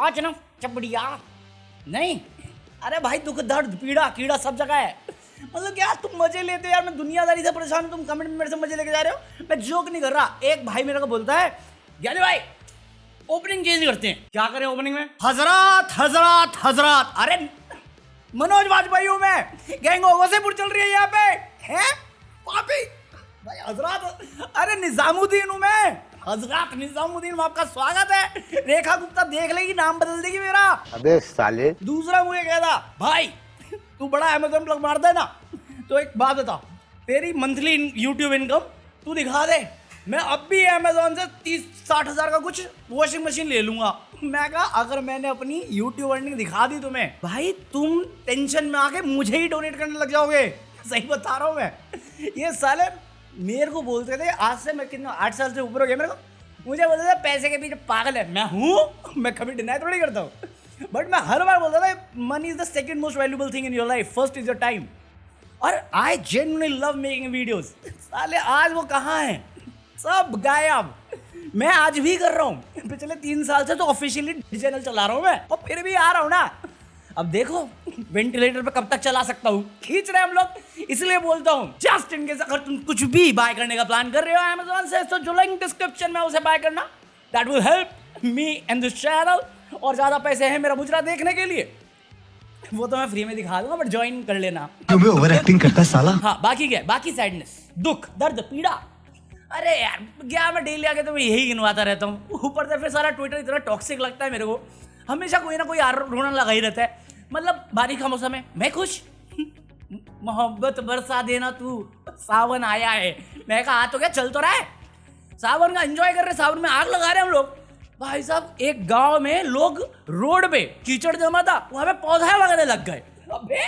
आज ना चपड़िया नहीं, अरे भाई दुख दर्द पीड़ा कीड़ा सब जगह है। मतलब क्या तुम मजे लेते हो यार, मैं दुनियादारी से परेशान हूँ, तुम कमेंट में मेरे से मजे लेके जा रहे हो। मैं जोक नहीं कर रहा। एक भाई मेरे को बोलता है यानी भाई ओपनिंग चेंज करते हैं। क्या करें ओपनिंग में? हजरात हजरात हजरात। अरे मनोज वाजपेयी हूँ मैं, गैंग ऑफ वसेपुर चल रही है यहाँ पे है पापी भाई हजरात। अरे निजामुद्दीन हूँ मैं, हजरात निजामुद्दीन में आपका स्वागत है। रेखा गुप्ता देख लेगी नाम बदल देगी मेरा। अबे साले। दूसरा मुझे कहता भाई तू बड़ा अमेज़न प्लग मारता है ना, तो एक बात बता, तेरी मंथली यूट्यूब इनकम तू दिखा दे, मैं अब भी अमेज़न से 30-60 हज़ार का कुछ वॉशिंग मशीन ले लूंगा। मैं कहा अगर मैंने अपनी यूट्यूब अर्निंग दिखा दी तुम्हें, भाई तुम टेंशन में आके मुझे ही डोनेट करने लग जाओगे। सही बता रहा हूँ मैं। ये साले मेरे को बोलते थे, आज से मैं कितना 8 साल से ऊपर हो गया मेरे को, मुझे बोलते थे पैसे के पीछे पागल है। मैं हूँ, मैं कभी डिनाई थोड़ी करता हूँ, बट मैं हर बार बोलता था money is the second most valuable thing in your life, first is your time. और I genuinely love making videos. साले आज वो कहाँ हैं, सब गायब। मैं आज भी कर रहा हूँ, पिछले 3 साल से तो ऑफिशियली चैनल चला रहा हूँ मैं, और फिर भी आ रहा हूँ ना। अब देखो वेंटिलेटर पे कब तक चला सकता हूँ, खींच रहे हैं हम लोग, इसलिए बोलता हूँ जस्ट इन केस अगर तुम कुछ भी बाय करने का प्लान कर रहे हो अमेज़न से, तो जो लिंक डिस्क्रिप्शन में उसे बाय करना, that will help me and this channel. और ज्यादा पैसे हैं मेरा मुजरा देखने के लिए, वो तो मैं फ्री में दिखा दूंगा, बट ज्वाइन कर लेना। तुम्हें ओवर एक्टिंग करता है साला। हाँ बाकी क्या, बाकी सैडनेस दुख दर्द पीड़ा, अरे यार क्या मैं डेली आके तो मैं यही गिनवाता रहता हूँ। ऊपर से फिर सारा ट्विटर इतना टॉक्सिक लगता है मेरे को, हमेशा कोई ना कोई रोना लगा ही रहता है। मतलब बारिश का मौसम है, मैं खुश, मोहब्बत बरसा देना तू, सावन आया है। मैं कहा तो क्या चल तो रहा है, सावन का एंजॉय कर रहे, सावन में आग लगा रहे हैं हम लोग। भाई साहब एक गांव में लोग रोड पे कीचड़ जमा था, वहां पे पौधा लगाने लग गए। अबे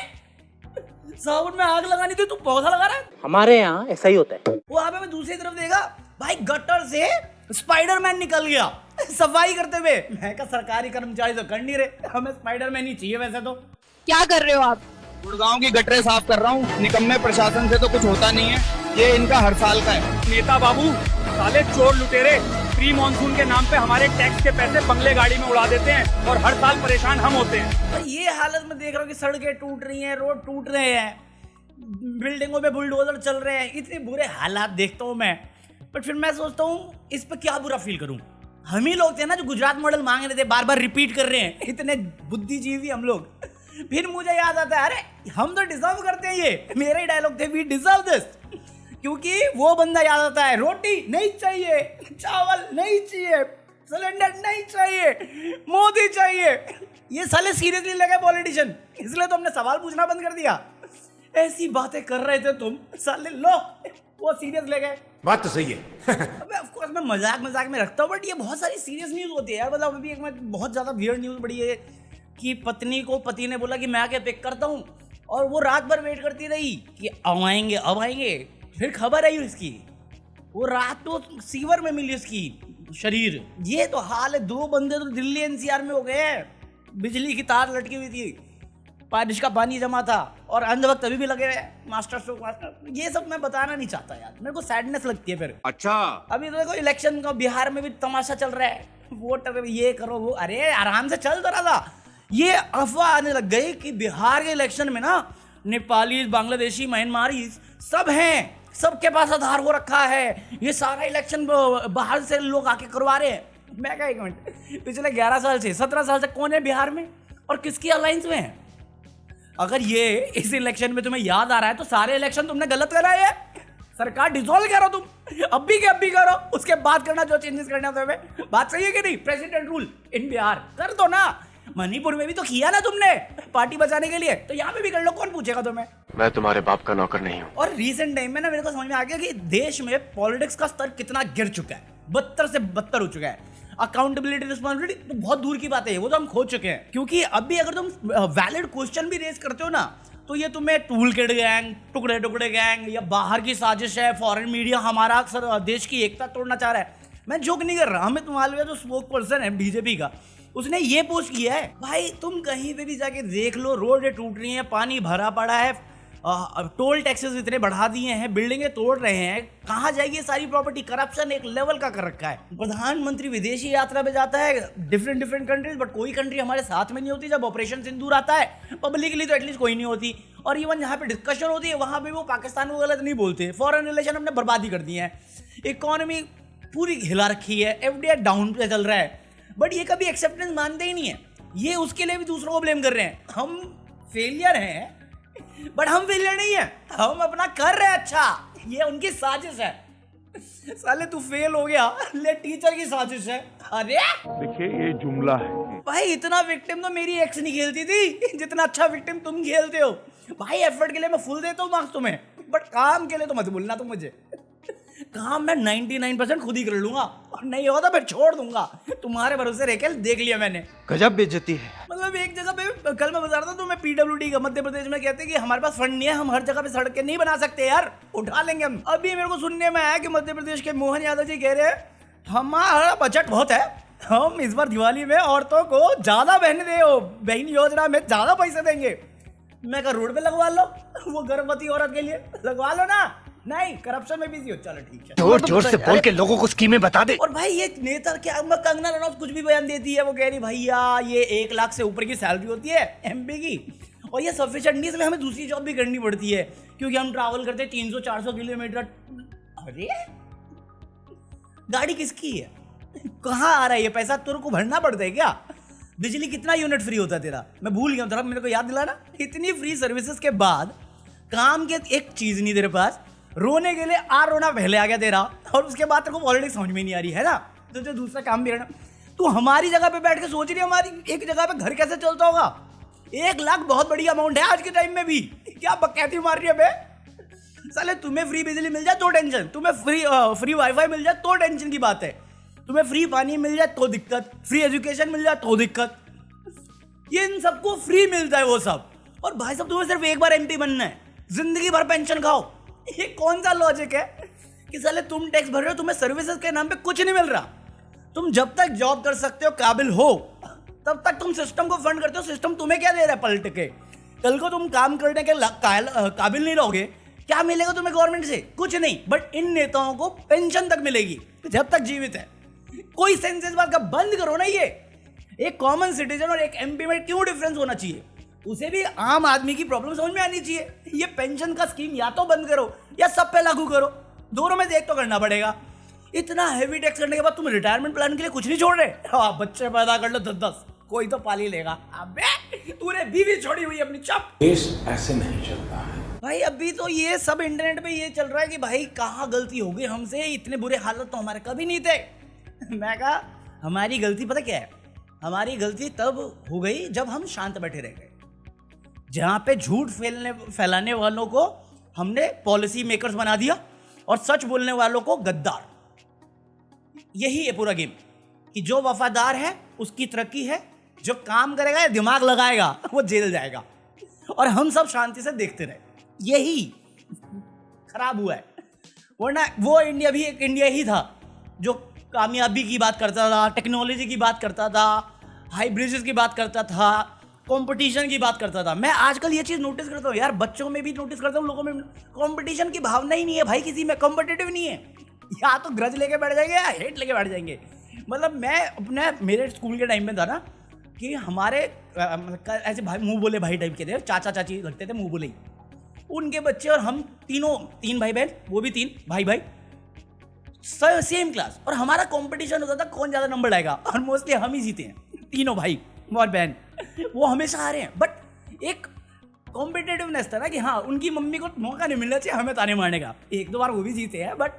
सावन में आग लगानी थी, तू पौधा लगा रहा है? हमारे यहाँ ऐसा ही होता है। वहां पे मैं दूसरी तरफ देखा, भाई गटर से स्पाइडरमैन निकल गया सफाई करते हुए। मैं कहा सरकारी कर्मचारी तो कर नहीं रहे, हमें स्पाइडरमैन ही चाहिए वैसे तो। क्या कर रहे हो आप? गुड़गांव की गटरें साफ कर रहा हूँ, निकम्मे प्रशासन से तो कुछ होता नहीं है, ये इनका हर साल का है। नेता बाबू साले चोर लुटेरे प्री मॉनसून के नाम पे हमारे टैक्स के पैसे बंगले गाड़ी में उड़ा देते हैं, और हर साल परेशान हम होते हैं। तो ये हालत में देख रहा हूँ कि सड़कें टूट रही हैं, रोड टूट रहे हैं, बिल्डिंगों में बुलडोजर चल रहे हैं, इतने बुरे हालात देखता हूँ मैं। बट फिर मैं सोचता हूँ इस पर क्या बुरा फील करूँ। हम ही लोग थे ना जो गुजरात मॉडल मांग रहे थे, बार बार रिपीट कर रहे हैं, इतने बुद्धिजीवी हम लोग। फिर मुझे याद आता है अरे हम तो डिजर्व करते हैं, ये मेरे ही डायलॉग थे, वी डिजर्व दिस। क्योंकि वो बंदा याद आता है, रोटी नहीं चाहिए, चावल नहीं चाहिए, सिलेंडर नहीं चाहिए, मोदी चाहिए। ये साले सीरियसली लगे पॉलिटिशियन, इसलिए तो हमने सवाल पूछना बंद कर दिया। ऐसी बातें कर रहे थे तुम, साले लो वो सीरियस ले गए। बात तो सही है। अबे ऑफ कोर्स मैं मजाक में रखता हूँ, बट ये बहुत सारी सीरियस न्यूज़ होती है यार। मतलब अभी एक में बहुत ज़्यादा वियर्ड न्यूज़ पड़ी है कि पत्नी को पति ने बोला कि मैं आके पिक करता हूँ, और वो रात भर वेट करती रही कि अब आएंगे। फिर खबर आई उसकी, वो रात तो सीवर में मिली उसकी शरीर। ये तो हाल है। 2 बंदे तो दिल्ली एनसीआर में हो गए हैं, बिजली की तार लटकी हुई थी, बारिश का पानी जमा था, और अंध वक्त अभी भी लगे हुए मास्टर स्ट्रोक मास्टर। ये सब मैं बताना नहीं चाहता यार, मेरे को सैडनेस लगती है फिर। अच्छा अभी तो देखो इलेक्शन का बिहार में भी तमाशा चल रहा है, वोट ये करो वो, अरे आराम से चल तो रहा था। ये अफवाह आने लग गई कि बिहार के इलेक्शन में ना नेपाली, बांग्लादेशी, म्यांमारीज सब हैं, सबके पास आधार हो रखा है, ये सारा इलेक्शन बाहर से लोग आके करवा रहे हैं। मैं कहा एक मिनट, पिछले 11 साल से 17 साल से कौन है बिहार में और किसकी अलायंस में है? अगर ये इस इलेक्शन में तुम्हें याद आ रहा है तो सारे इलेक्शन तुमने गलत कराए हैं। सरकार डिसॉल्व करो तुम, अब भी करो, उसके बाद करना जो चेंजेस करने होते हैं। बात सही है कि नहीं? प्रेसिडेंट रूल इन बिहार कर दो ना, मणिपुर में भी तो किया ना तुमने पार्टी बचाने के लिए, तो यहाँ पे भी कर लो, कौन पूछेगा तुम्हें? मैं तुम्हारे बाप का नौकर नहीं हूँ। और रीसेंट टाइम में ना मेरे को समझ में आ गया कि देश में पॉलिटिक्स का स्तर कितना गिर चुका है, बदतर से बदतर हो चुका है। अकाउंटेबिलिटी, रिस्पॉन्सिबिलिटी तो बहुत दूर की बात है, वो तो हम खो चुके हैं। क्योंकि अभी अगर तुम वैलिड क्वेश्चन भी रेज करते हो ना, तो ये तुम्हें टूल किट गैंग, टुकड़े गैंग, या बाहर की साजिश है, फॉरेन मीडिया हमारा अक्सर देश की एकता तोड़ना चाह रहा है। मैं जोक नहीं कर रहा, हमें तुम्हारे जो स्पोक पर्सन है बीजेपी का, उसने ये पोस्ट किया है। भाई तुम कहीं पे भी जाके देख लो, रोड टूट रही है, पानी भरा पड़ा है, टोल टैक्सेस इतने बढ़ा दिए हैं, बिल्डिंगें तोड़ रहे हैं, कहाँ जाएगी ये सारी प्रॉपर्टी? करप्शन एक लेवल का कर रखा है। प्रधानमंत्री विदेशी यात्रा पे जाता है डिफरेंट कंट्रीज, बट कोई कंट्री हमारे साथ में नहीं होती। जब ऑपरेशन सिंदूर आता है पब्लिकली तो एटलीस्ट कोई नहीं होती, और इवन जहाँ पे डिस्कशन होती है वहाँ पे वो पाकिस्तान को गलत नहीं बोलते। फॉरेन रिलेशन हमने बर्बादी कर दी है, इकोनॉमी पूरी हिला रखी है, एफडीआई डाउन पे चल रहा है, बट ये कभी एक्सेप्टेंस मानते ही नहीं है। ये उसके लिए भी दूसरों को ब्लेम कर रहे हैं। हम फेलियर हैं, बट हम फेलियर नहीं है, हम अपना कर रहे हैं अच्छा, ये उनकी साजिश है। साले तू फेल हो गया, ले टीचर की साजिश है। अरे देखिए ये जुमला है भाई, इतना विक्टिम तो मेरी एक्स नहीं खेलती थी जितना अच्छा विक्टिम तुम खेलते हो। भाई एफर्ट के लिए मैं फुल देता हूँ मार्क्स तुम्हें, बट काम के लिए तो मत बोलना तुम मुझे। काम मैं 99% खुद ही कर लूंगा, और नहीं होगा तो फिर छोड़ दूंगा। तुम्हारे भरोसे रह के देख लिया मैंने। गजब बेइज्जती है। मतलब एक जगह पे कल मैं बता रहा था तो मैं पीडब्ल्यूडी का मध्य प्रदेश में कहते हैं कि हमारे पास फंड नहीं है, हम हर जगह पे सड़कें नहीं बना सकते यार, उठा लेंगे हम। अभी मेरे को सुनने में आया कि मध्य प्रदेश के मोहन यादव जी कह रहे हैं हमारा बजट बहुत है, हम इस बार दिवाली में औरतों को ज्यादा बहन योजना में ज्यादा पैसे देंगे। मैं कहा रोड पे लगवा लो, वो गर्भवती औरत के लिए लगवा लो ना। नहीं, करप्शन में बिजी हो, चलो ठीक है। जोर जोर से बोल के लोगों को स्कीमें बता दे। और भाई ये नेता क्या, कंगना रनौत कुछ भी बयान देती है, वो कह रही भैया ये 1 लाख से ऊपर की सैलरी होती है एमपी की, और ये सफिशिएंट नहीं, इसलिए हमें दूसरी जॉब भी करनी पड़ती है क्योंकि हम ट्रैवल करते हैं 300-400 किलोमीटर। अरे गाड़ी किसकी है, कहाँ आ रहा है ये पैसा? तेरे को भरना पड़ता है क्या? बिजली कितना यूनिट फ्री होता है तेरा? मैं भूल गया, मेरे को याद दिलाना। इतनी फ्री सर्विसेज के बाद काम के एक चीज नहीं तेरे पास, रोने के लिए रोना पहले आ गया तेरा, और उसके बाद तेरे को पॉलिटिक्स समझ में नहीं आ रही है ना, तुझे दूसरा काम भी रहना। तू हमारी जगह पे बैठ के सोच रही है हमारी एक जगह पे घर कैसे चलता होगा? 1 लाख बहुत बड़ी अमाउंट है आज के टाइम में भी, क्या बकैती मार रही है बे? साले तुम्हें फ्री बिजली मिल जाए तो टेंशन, तुम्हें फ्री वाईफाई मिल जाए तो टेंशन की बात है, तुम्हें फ्री पानी मिल जाए तो दिक्कत, फ्री एजुकेशन मिल जाए तो दिक्कत। ये इन सबको फ्री मिलता है वो सब, और भाई साहब तुम्हें सिर्फ एक बार एमपी बनना है, जिंदगी भर पेंशन खाओ। ये कौन सा लॉजिक है कि साले तुम टैक्स भर रहे हो, तुम्हें सर्विसेज के नाम पे कुछ नहीं मिल रहा। तुम जब तक जॉब कर सकते हो, काबिल हो, तब तक तुम सिस्टम को फंड करते हो। सिस्टम तुम्हें क्या दे रहा है पलट के? कल को तुम काम करने के काबिल नहीं रहोगे, क्या मिलेगा तुम्हें गवर्नमेंट से? कुछ नहीं, बट इन नेताओं को पेंशन तक मिलेगी जब तक जीवित है। कोई सेंस इस बात का बंद करो ना। ये एक कॉमन सिटीजन और एक एमपी में क्यों डिफरेंस होना चाहिए? उसे भी आम आदमी की प्रॉब्लम समझ में आनी चाहिए। ये पेंशन का स्कीम या तो बंद करो या सब पे लागू करो, दोनों में से एक तो करना पड़ेगा। इतना हैवी टैक्स करने के बाद तुम रिटायरमेंट प्लान के लिए कुछ नहीं छोड़ रहे? हाँ, बच्चे पैदा कर लो 10-10, कोई तो पाल ही लेगा। अबे तूने बीवी छोड़ी हुई अपनी, चुप। देश ऐसे नहीं चलता है भाई अभी तो ये सब इंटरनेट पे ये चल रहा है कि भाई कहाँ गलती हो गई हमसे, इतने बुरे हालत तो हमारे कभी नहीं थे। मैं कहा हमारी गलती पता क्या है? हमारी गलती तब हो गई जब हम शांत बैठे रह गए, जहाँ पे झूठ फैलाने वालों को हमने पॉलिसी मेकर्स बना दिया और सच बोलने वालों को गद्दार। यही है पूरा गेम कि जो वफादार है उसकी तरक्की है, जो काम करेगा या दिमाग लगाएगा वो जेल जाएगा, और हम सब शांति से देखते रहे। यही खराब हुआ है। वरना वो इंडिया भी एक इंडिया ही था जो कामयाबी की बात करता था, टेक्नोलॉजी की बात करता था, हाई ब्रिजेस की बात करता था, कंपटीशन की बात करता था। मैं आजकल ये चीज़ नोटिस करता हूँ यार, बच्चों में भी नोटिस करता हूँ, लोगों में कंपटीशन की भावना ही नहीं है भाई, किसी में कॉम्पिटिटिव नहीं है। या तो ग्रज लेके बैठ जाएंगे या हेट लेके बैठ जाएंगे। मतलब मैं अपने मेरे स्कूल के टाइम में था ना कि हमारे ऐसे भाई मुँह बोले भाई टाइप के थे, चाचा चाची लगते थे मुँह बोले ही, उनके बच्चे और हम तीन भाई बहन, वो भी 3 भाई भाई, सेम क्लास, और हमारा कंपटीशन होता था कौन ज़्यादा नंबर लाएगा, और मोस्टली हम ही जीते हैं, तीनों भाई और बहन, वो हमेशा आ रहे हैं। बट एक कॉम्पिटेटिवनेस था ना कि हाँ उनकी मम्मी को मौका नहीं मिलना चाहिए हमें ताने मारने का। 1-2 बार वो भी जीते हैं, बट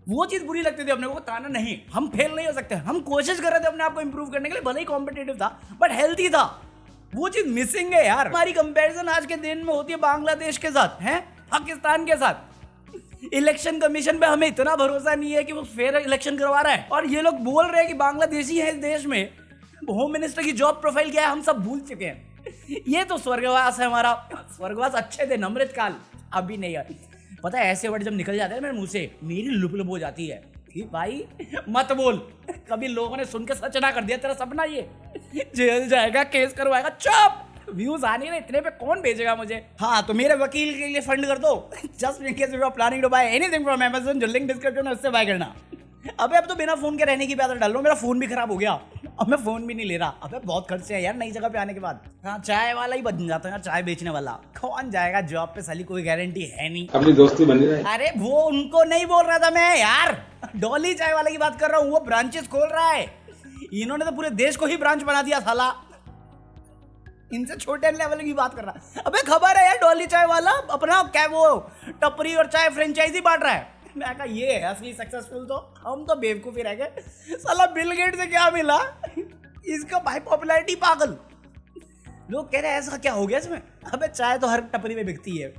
वो चीज़ बुरी लगती थी अपने को, ताना नहीं, हम फेल नहीं हो सकते। हम कोशिश कर रहे थे अपने आप को इंप्रूव करने के लिए, भले ही कॉम्पिटेटिव था बट हेल्थी था। वो चीज़ मिसिंग है यार। हमारी कंपैरिजन आज के दिन में होती है बांग्लादेश के साथ, हैं पाकिस्तान के साथ। इलेक्शन कमीशन पे हमें इतना भरोसा नहीं है कि वो फेयर इलेक्शन करवा रहा है, और ये लोग बोल रहे हैं कि बांग्लादेशी है इस देश में। होम मिनिस्टर की जॉब प्रोफाइल क्या है हम सब भूल चुके हैं। ये तो स्वर्गवास है हमारा। स्वर्गवास अच्छे थे, अमृत काल, अभी नहीं है। पता है ऐसे वर्ड जब निकल जाते हैं मेरे मुंह से, मेरी लुप लुप हो जाती है कि भाई मत बोल, कभी लोगों ने सुन के सच ना कर दिया तेरा सपना ये जेल जाएगा, केस करवाएगा, चुप, व्यूज आने रहे इतने पे कौन भेजेगा मुझे? हाँ तो मेरे वकील के लिए फंड कर दो, just in case you are planning to buy anything from Amazon, जो लिंक डिस्क्रिप्शन है उससे बाय करना। अबे अब तो बिना फोन के रहने की भी आदत डाल लो, मेरा फोन भी खराब हो गया, अब मैं फोन भी नहीं ले रहा। अबे बहुत खर्चे हैं यार नई जगह पे आने के बाद। हाँ चाय वाला ही बन जाता है यार, चाय बेचने वाला। कौन जाएगा जॉब पे, साली कोई गारंटी है नहीं। अपनी दोस्ती बनी रहे। अरे वो उनको नहीं बोल रहा था मैं यार, डॉली चाय वाले की बात कर रहा हूँ, वो ब्रांचेस खोल रहा है। इन्होंने तो पूरे देश को ही ब्रांच बना दिया साला, इनसे छोटे लेवल की बात कर रहा है। अबे खबर है यार डॉली चाय वाला अपना क्या वो टपरी और चाय फ्रेंचाइजी बांट रहा है। मैं कहा ये है असली सक्सेसफुल, तो हम तो बेवकूफी रह गए। साला बिल गेट से क्या मिला, इसका भाई पॉपुलैरिटी पागल। लोग कह रहे हैं ऐसा क्या हो गया इसमें। अबे चाय तो हर टपरी में बिकती है,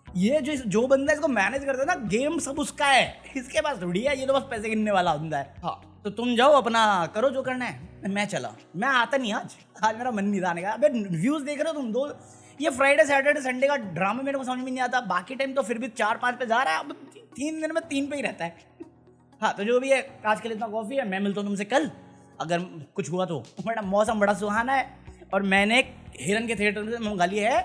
ये जो बंदा इसको मैनेज करता है ना, गेम सब उसका है, इसके पास थोड़ी है, ये तो बस पैसे गिनने वाला बंदा है। हाँ तो तुम जाओ अपना करो जो करना है, मैं चला, मैं आता नहीं आज मेरा मन नहीं था आने का। अबे व्यूज देख रहे हो तुम, दो ये फ्राइडे सैटरडे संडे का ड्रामा मेरे को समझ में नहीं आता, बाकी टाइम तो फिर भी 4-5 पे जा रहा है, अब 3 दिन में 3 पे ही रहता है। हाँ तो जो भी है आज के लिए इतना कॉफी है, मैं मिलता हूँ तुमसे कल अगर कुछ हुआ तो। बड़ा मौसम बड़ा सुहाना है और मैंने एक हिरन के थिएटर में मंगा ली है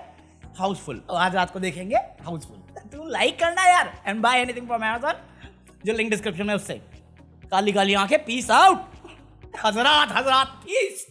हाउसफुल, आज रात को देखेंगे हाउसफुल। तू लाइक करना यार and buy anything from Amazon, जो लिंक डिस्क्रिप्शन में उससे। काली काली आंखें, पीस आउट। हजरात पीस।